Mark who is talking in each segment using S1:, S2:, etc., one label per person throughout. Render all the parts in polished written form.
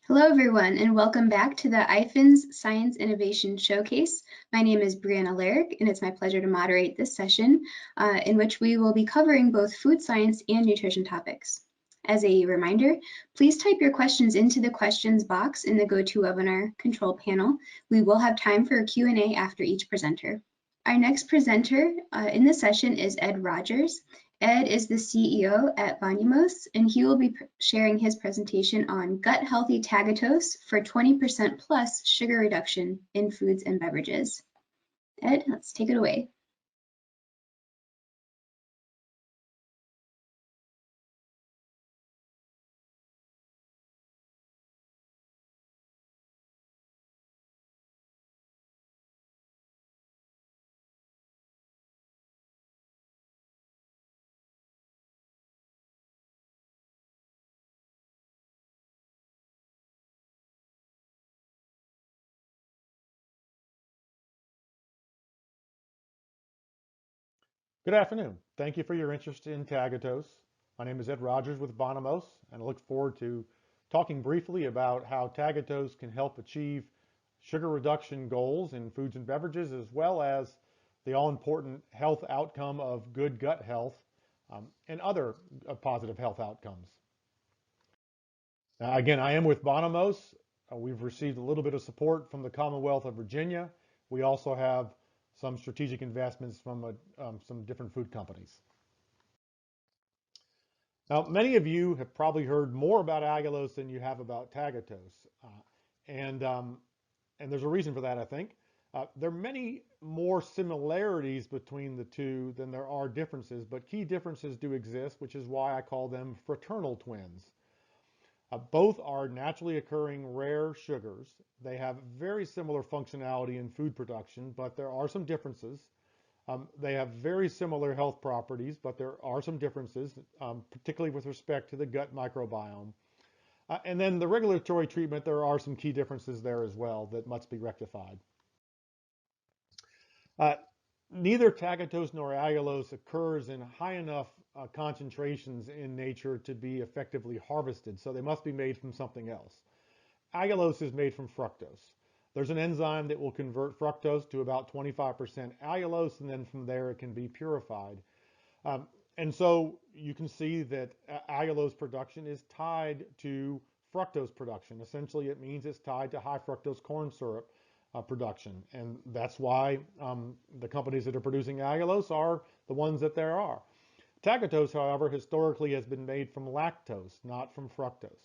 S1: Hello, everyone, and welcome back to the IFINS Science Innovation Showcase. My name is Brianna Larrick, and it's my pleasure to moderate this session in which we will be covering both food science and nutrition topics. As a reminder, please type your questions into the questions box in the GoToWebinar control panel. We will have time for a Q&A after each presenter. Our next presenter in this session is Ed Rogers. Ed is the CEO at Bonumose, and he will be sharing his presentation on gut-healthy tagatose for 20% plus sugar reduction in foods and beverages. Ed, let's take it away.
S2: Good afternoon. Thank you for your interest in tagatose. My name is Ed Rogers with Bonumose, and I look forward to talking briefly about how tagatose can help achieve sugar reduction goals in foods and beverages, as well as the all-important health outcome of good gut health and other positive health outcomes. Again, I am with Bonumose. We've received a little bit of support from the Commonwealth of Virginia. We also have some strategic investments from some different food companies. Now, many of you have probably heard more about allulose than you have about tagatose, and there's a reason for that, I think. There are many more similarities between the two than there are differences, but key differences do exist, which is why I call them fraternal twins. Both are naturally occurring rare sugars. They have very similar functionality in food production, but there are some differences. They have very similar health properties, but there are some differences, particularly with respect to the gut microbiome. And then the regulatory treatment, there are some key differences there as well that must be rectified. Neither tagatose nor allulose occurs in high enough concentrations in nature to be effectively harvested, so they must be made from something else. Allulose is made from fructose. There's an enzyme that will convert fructose to about 25% allulose, and then from there it can be purified. And so you can see that allulose production is tied to fructose production. Essentially, it means it's tied to high fructose corn syrup production, and that's why the companies that are producing allulose are the ones that there are. Tagatose, however, historically has been made from lactose, not from fructose.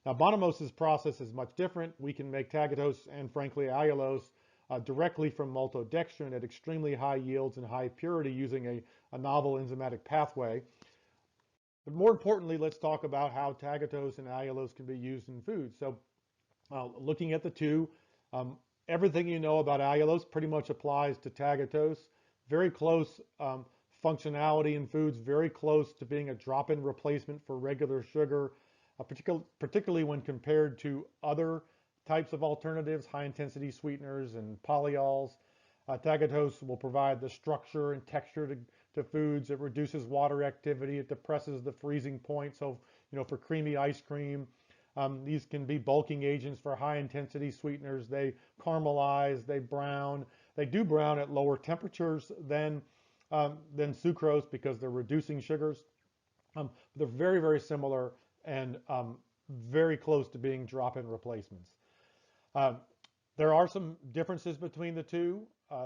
S2: Now, Bonumose's process is much different. We can make tagatose and, frankly, allulose directly from maltodextrin at extremely high yields and high purity using a novel enzymatic pathway. But more importantly, let's talk about how tagatose and allulose can be used in food. So looking at the two, everything you know about allulose pretty much applies to tagatose. Very close functionality in foods, very close to being a drop-in replacement for regular sugar, particularly when compared to other types of alternatives, high-intensity sweeteners and polyols. Tagatose will provide the structure and texture to foods. It reduces water activity. It depresses the freezing point. So, for creamy ice cream, these can be bulking agents for high-intensity sweeteners. They caramelize, they brown. They do brown at lower temperatures than sucrose because they're reducing sugars. They're very, very similar and very close to being drop-in replacements. There are some differences between the two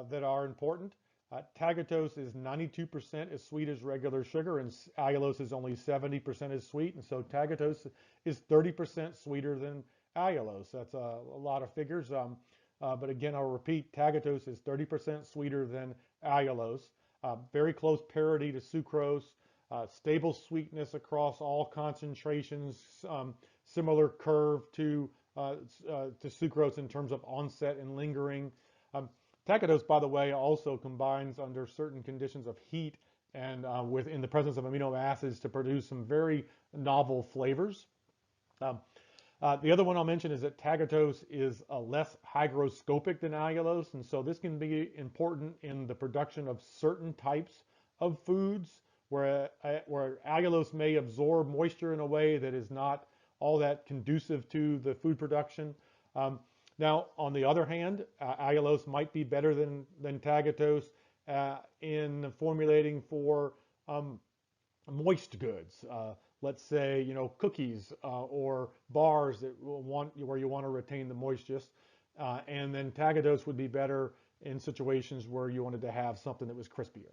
S2: that are important. Tagatose is 92% as sweet as regular sugar, and allulose is only 70% as sweet, and so tagatose is 30% sweeter than allulose. That's a lot of figures, but again, I'll repeat, tagatose is 30% sweeter than allulose, very close parity to sucrose, stable sweetness across all concentrations, similar curve to sucrose in terms of onset and lingering. Tagatose, by the way, also combines under certain conditions of heat and in the presence of amino acids to produce some very novel flavors. The other one I'll mention is that tagatose is less hygroscopic than allulose, and so this can be important in the production of certain types of foods where allulose may absorb moisture in a way that is not all that conducive to the food production. Now, on the other hand, allulose might be better than tagatose in formulating for moist goods. Let's say, cookies or bars that where you want to retain the moisture. And then tagatose would be better in situations where you wanted to have something that was crispier.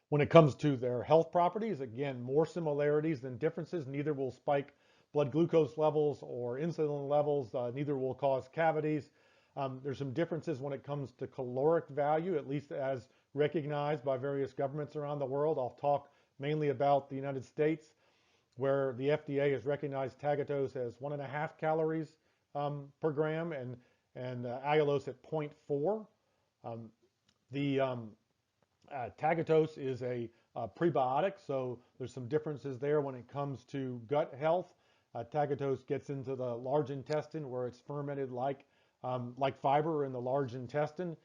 S2: When it comes to their health properties, again, more similarities than differences. Neither will spike blood glucose levels or insulin levels. Neither will cause cavities. There's some differences when it comes to caloric value, at least as recognized by various governments around the world. I'll talk mainly about the United States, where the FDA has recognized tagatose as 1.5 calories per gram and allulose at 0.4. The tagatose is a prebiotic, so there's some differences there when it comes to gut health. Tagatose gets into the large intestine where it's fermented like fiber in the large intestine,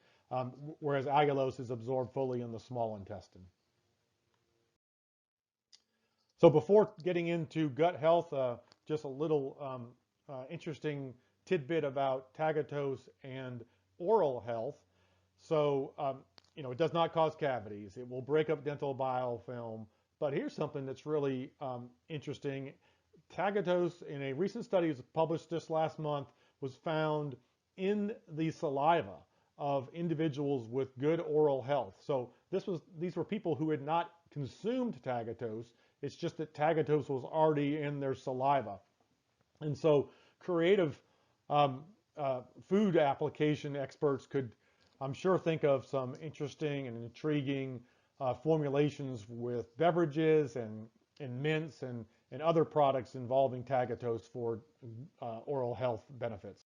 S2: whereas allulose is absorbed fully in the small intestine. So before getting into gut health, just a little interesting tidbit about tagatose and oral health. So, it does not cause cavities. It will break up dental biofilm. But here's something that's really interesting. Tagatose, in a recent study published just last month, was found in the saliva of individuals with good oral health. So these were people who had not consumed tagatose. It's just that tagatose was already in their saliva. And so creative food application experts could, I'm sure, think of some interesting and intriguing formulations with beverages and mints and other products involving tagatose for oral health benefits.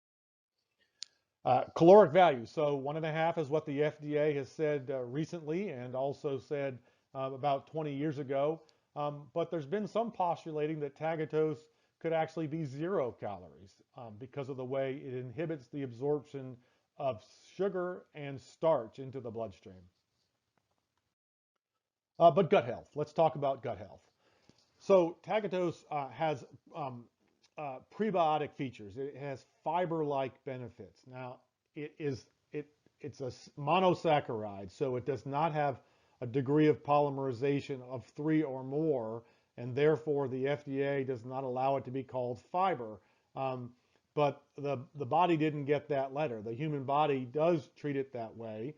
S2: Caloric value. So 1.5 is what the FDA has said recently and also said about 20 years ago. But there's been some postulating that tagatose could actually be 0 calories because of the way it inhibits the absorption of sugar and starch into the bloodstream. But gut health. Let's talk about gut health. So tagatose has prebiotic features. It has fiber-like benefits. Now, it's a monosaccharide, so it does not have a degree of polymerization of 3 or more, and therefore the FDA does not allow it to be called fiber. But the body didn't get that letter. The human body does treat it that way.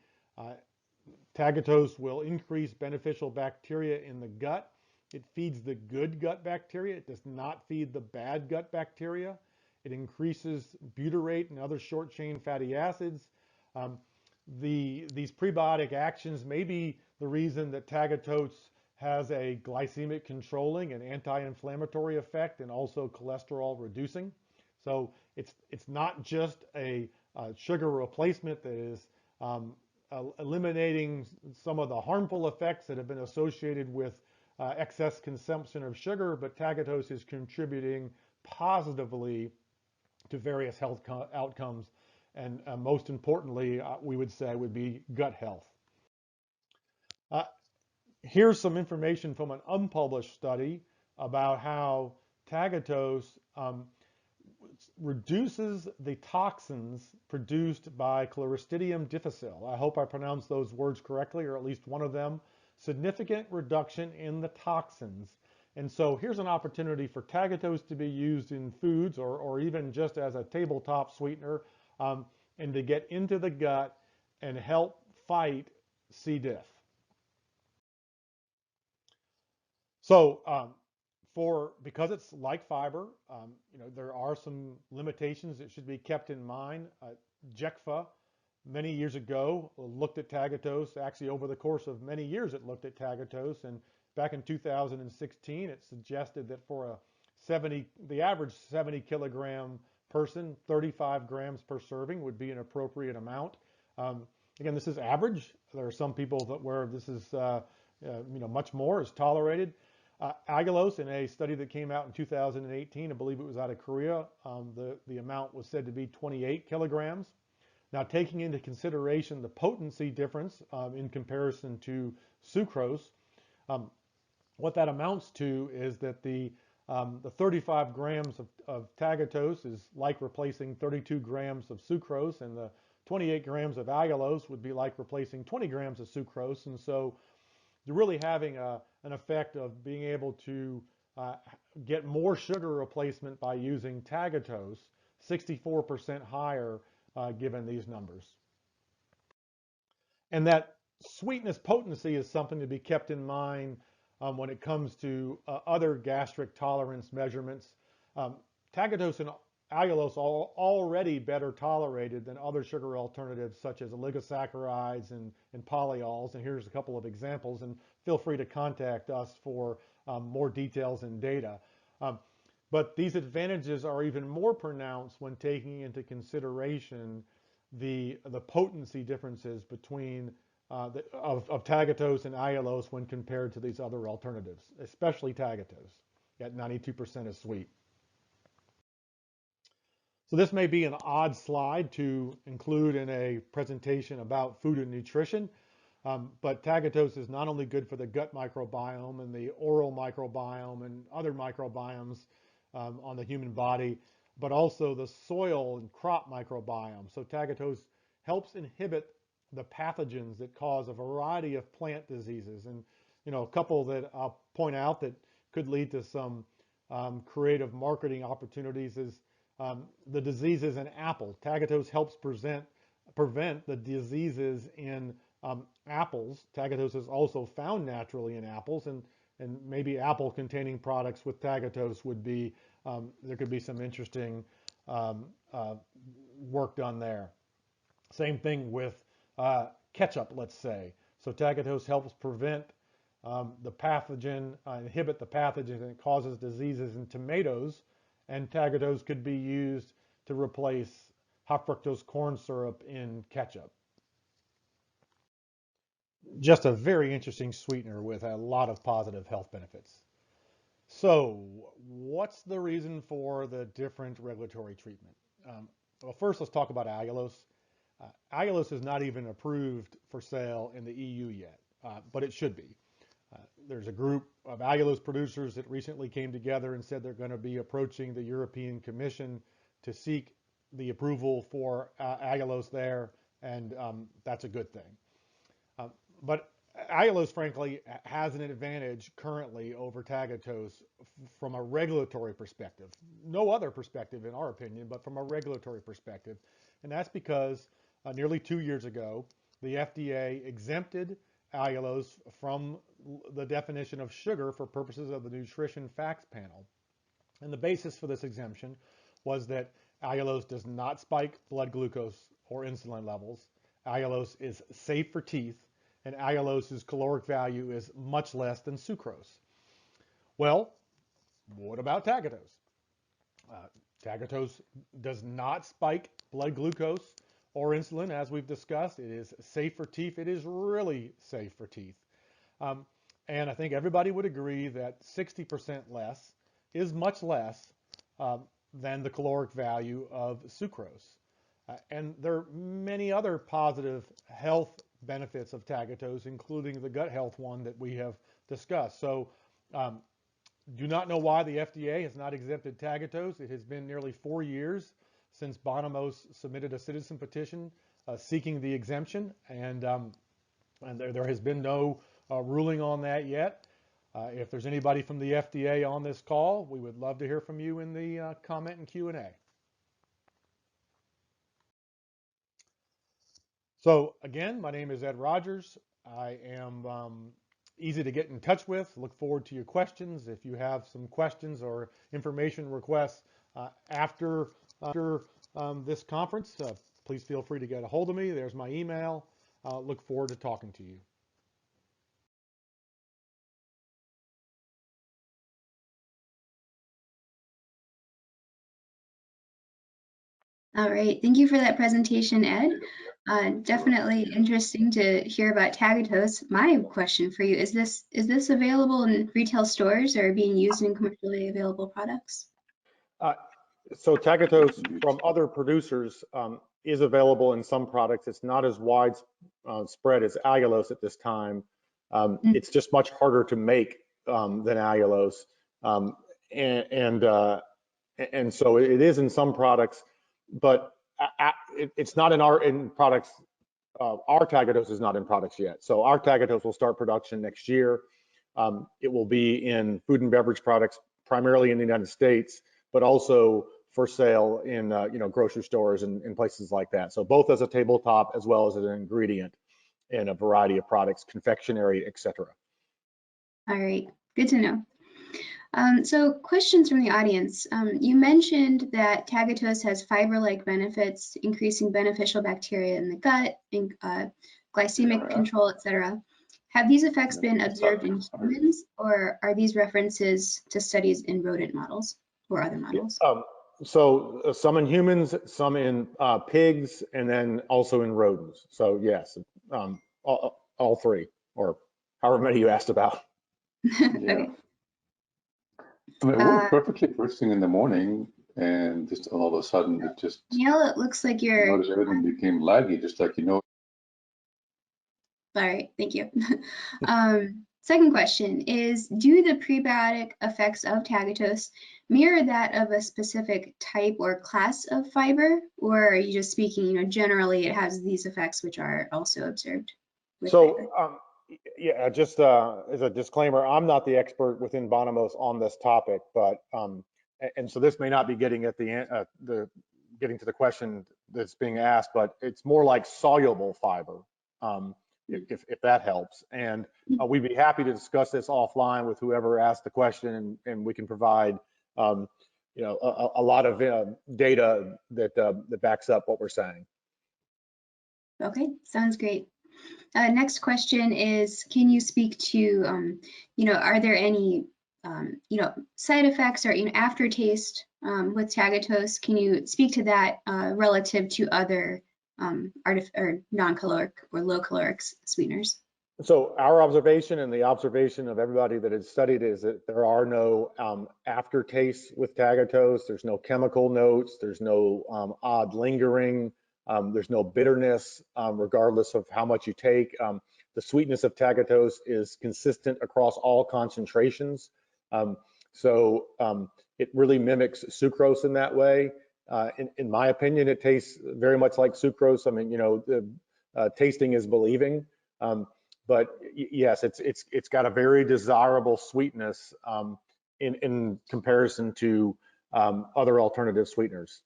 S2: Tagatose will increase beneficial bacteria in the gut. It feeds the good gut bacteria. It does not feed the bad gut bacteria. It increases butyrate and other short-chain fatty acids. These prebiotic actions may be the reason that tagatose has a glycemic controlling and anti-inflammatory effect and also cholesterol reducing. So it's not just a sugar replacement that is eliminating some of the harmful effects that have been associated with excess consumption of sugar, but tagatose is contributing positively to various health outcomes, and most importantly, we would say would be gut health. Here's some information from an unpublished study about how tagatose reduces the toxins produced by Clostridium difficile. I hope I pronounced those words correctly, or at least one of them. Significant reduction in the toxins. And so here's an opportunity for tagatose to be used in foods or even just as a tabletop sweetener and to get into the gut and help fight C. diff. So because it's like fiber, there are some limitations that should be kept in mind. JECFA many years ago looked at tagatose. Actually, over the course of many years, it looked at tagatose, and back in 2016, it suggested that for the average 70 kilogram person, 35 grams per serving would be an appropriate amount. Again, this is average. There are some people where this is much more is tolerated. Allulose, in a study that came out in 2018, I believe it was out of Korea, the amount was said to be 28 kilograms. Now, taking into consideration the potency difference in comparison to sucrose, what that amounts to is that the The 35 grams of tagatose is like replacing 32 grams of sucrose, and the 28 grams of allulose would be like replacing 20 grams of sucrose. And so you're really having an effect of being able to get more sugar replacement by using tagatose, 64% higher given these numbers. And that sweetness potency is something to be kept in mind when it comes to other gastric tolerance measurements. Tagatose and allulose are already better tolerated than other sugar alternatives such as oligosaccharides and polyols. And here's a couple of examples, and feel free to contact us for more details and data. But these advantages are even more pronounced when taking into consideration the potency differences between of tagatose and allulose when compared to these other alternatives, especially tagatose at 92% is sweet. So this may be an odd slide to include in a presentation about food and nutrition, but tagatose is not only good for the gut microbiome and the oral microbiome and other microbiomes on the human body, but also the soil and crop microbiome. So tagatose helps inhibit the pathogens that cause a variety of plant diseases. And a couple that I'll point out that could lead to some creative marketing opportunities is the diseases in apple. Tagatose helps prevent the diseases in apples. Tagatose is also found naturally in apples, and maybe apple containing products with tagatose would be, there could be some interesting work done there. Same thing with ketchup, let's say. So tagatose helps prevent the pathogen, inhibit the pathogen that causes diseases in tomatoes, and tagatose could be used to replace high fructose corn syrup in ketchup. Just a very interesting sweetener with a lot of positive health benefits. So what's the reason for the different regulatory treatment? Well, first let's talk about allulose. Allulose is not even approved for sale in the EU yet, but it should be. There's a group of allulose producers that recently came together and said they're going to be approaching the European Commission to seek the approval for allulose there, and that's a good thing. But allulose, frankly, has an advantage currently over tagatose from a regulatory perspective. No other perspective, in our opinion, but from a regulatory perspective. And that's because nearly 2 years ago, the FDA exempted allulose from the definition of sugar for purposes of the Nutrition Facts Panel. And the basis for this exemption was that allulose does not spike blood glucose or insulin levels. Allulose is safe for teeth, and allulose's caloric value is much less than sucrose. Well, what about tagatose? Tagatose does not spike blood glucose or insulin, as we've discussed. It is safe for teeth. It is really safe for teeth. And I think everybody would agree that 60% less is much less than the caloric value of sucrose. And there are many other positive health benefits of tagatose, including the gut health one that we have discussed. So do not know why the FDA has not exempted tagatose. It has been nearly 4 years since Bonumose submitted a citizen petition seeking the exemption, and there has been no ruling on that yet. If there's anybody from the FDA on this call, we would love to hear from you in the comment and Q&A. So again, my name is Ed Rogers. I am easy to get in touch with. Look forward to your questions. If you have some questions or information requests after this conference, please feel free to get a hold of me. There's my email. Look forward to talking to you.
S1: All right, thank you for that presentation, Ed. Definitely interesting to hear about tagatose. My question for you is this available in retail stores or being used in commercially available products?
S3: So tagatose from other producers is available in some products. It's not as widespread as allulose at this time. It's just much harder to make than allulose. and so it is in some products, but it's not in products. Our tagatose is not in products yet. So our tagatose will start production next year. It will be in food and beverage products, primarily in the United States, but also for sale in grocery stores and places like that. So both as a tabletop as well as an ingredient in a variety of products, confectionery, etc.
S1: All right, good to know. So questions from the audience. You mentioned that tagatose has fiber-like benefits, increasing beneficial bacteria in the gut, glycemic control, etc. Have these effects been observed in humans, or are these references to studies in rodent models or other models?
S3: So some in humans, some in pigs, and then also in rodents. So yes, all three, or however many you asked about.
S1: Okay.
S4: I mean, it worked perfectly first thing in the morning, and just all of a sudden it just.
S1: Neil, it looks like you're.
S4: Notice everything became laggy, just like
S1: All right, thank you. Second question is, do the prebiotic effects of tagatose mirror that of a specific type or class of fiber, or are you just speaking, generally it has these effects which are also observed?
S3: So, yeah, just as a disclaimer, I'm not the expert within Bonumose on this topic, but and so this may not be getting at getting to the question that's being asked, but it's more like soluble fiber, if that helps. And we'd be happy to discuss this offline with whoever asked the question, and we can provide a lot of data that backs up what we're saying.
S1: Okay, sounds great. Next question is, can you speak to, are there any, side effects or aftertaste with tagatose? Can you speak to that relative to other non-caloric or low caloric sweeteners?
S3: So our observation and the observation of everybody that has studied is that there are no aftertastes with tagatose. There's no chemical notes. There's no odd lingering. There's no bitterness, regardless of how much you take. The sweetness of tagatose is consistent across all concentrations. So it really mimics sucrose in that way. In my opinion, it tastes very much like sucrose. I mean, tasting is believing. But yes, it's got a very desirable sweetness in comparison to other alternative sweeteners.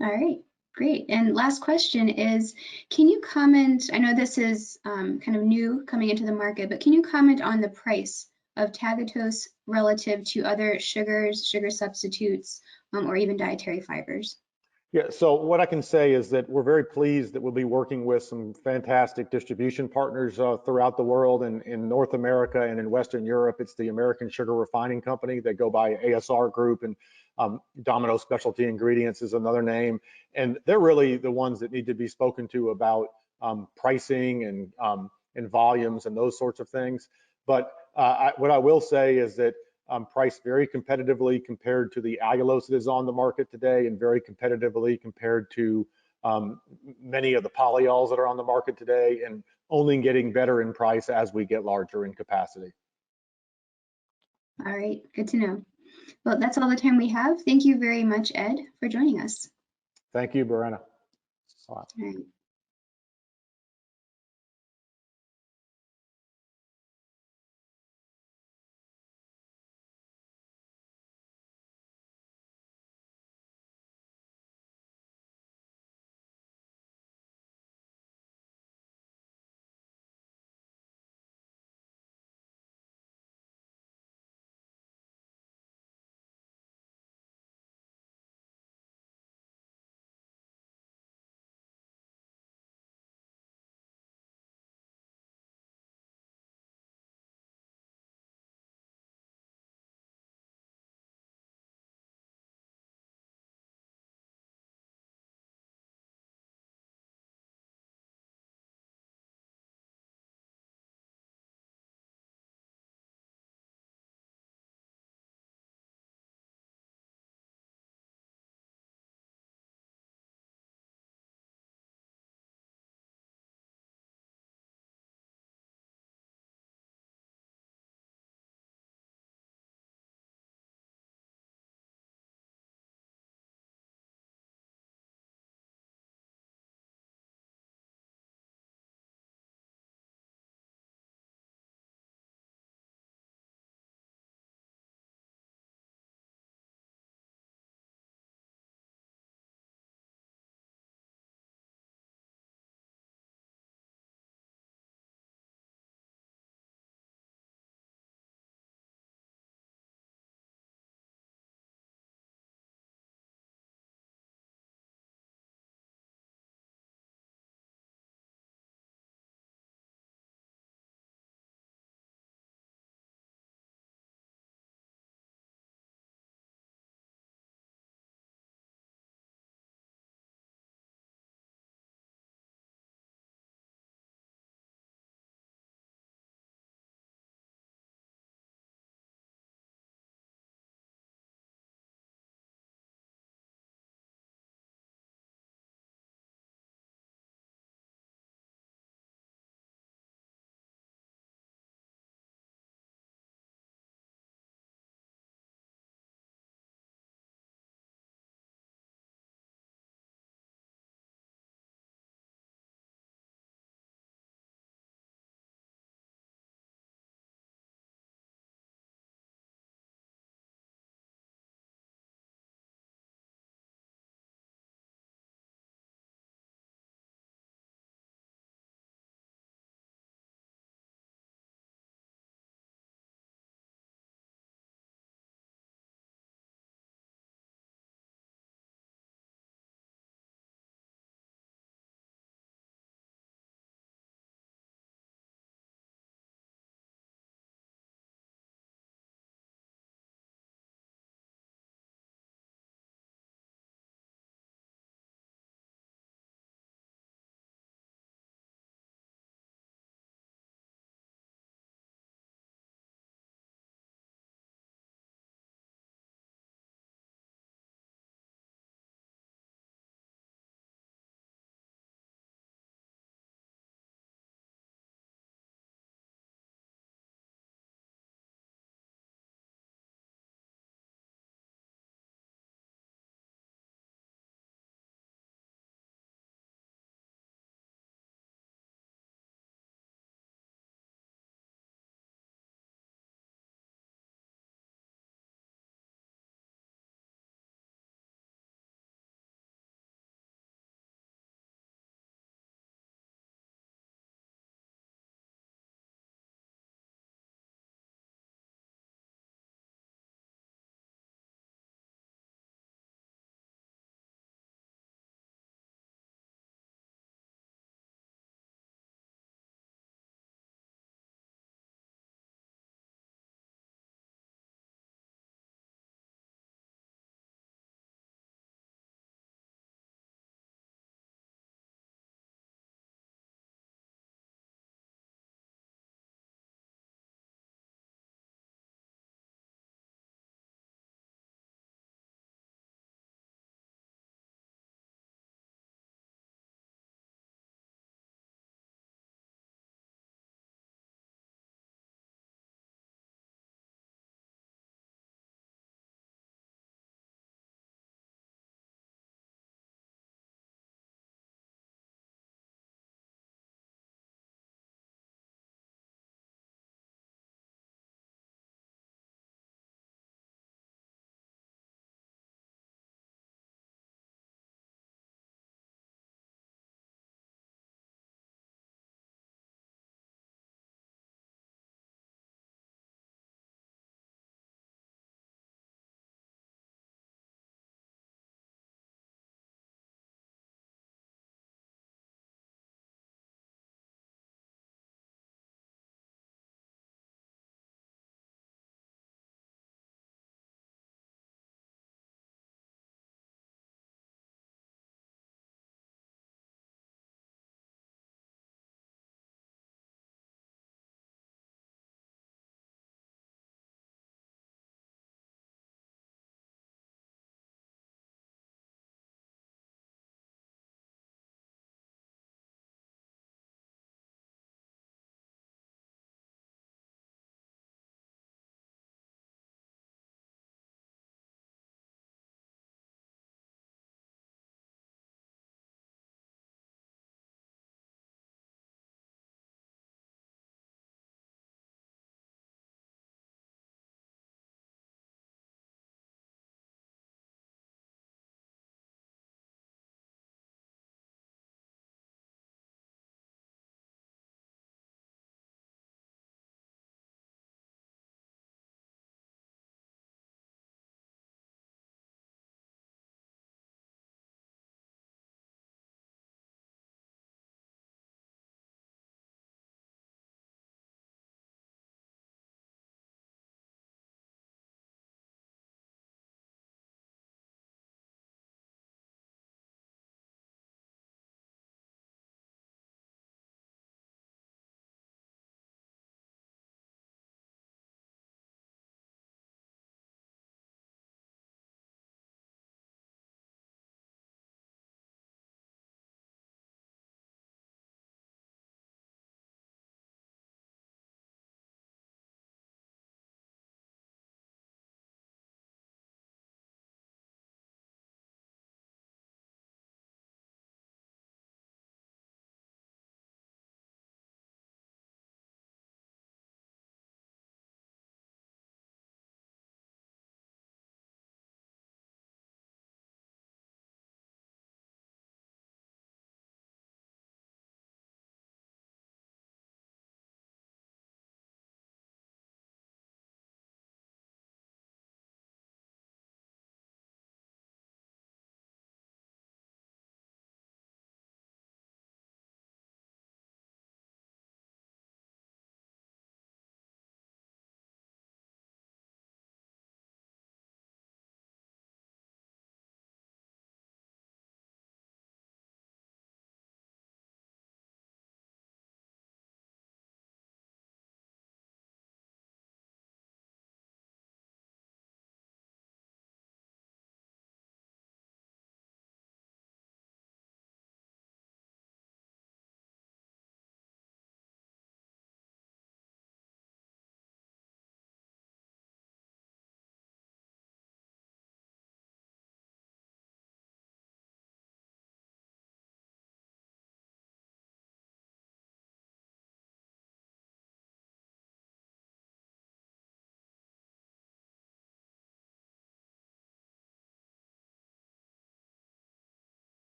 S1: All right. Great. And last question is, can you comment, I know this is kind of new coming into the market, but can you comment on the price of tagatose relative to other sugars, sugar substitutes, or even dietary fibers?
S3: Yeah, so what I can say is that we're very pleased that we'll be working with some fantastic distribution partners throughout the world, and in North America and in Western Europe. It's the American Sugar Refining Company. They go by ASR Group, and Domino Specialty Ingredients is another name. And they're really the ones that need to be spoken to about pricing and volumes and those sorts of things. But what I will say is that priced very competitively compared to the allulose that is on the market today, and very competitively compared to many of the polyols that are on the market today, and only getting better in price as we get larger in capacity.
S1: All right, good to know. Well, that's all the time we have. Thank you very much, Ed, for joining us.
S3: Thank you, Brenna.
S1: All right.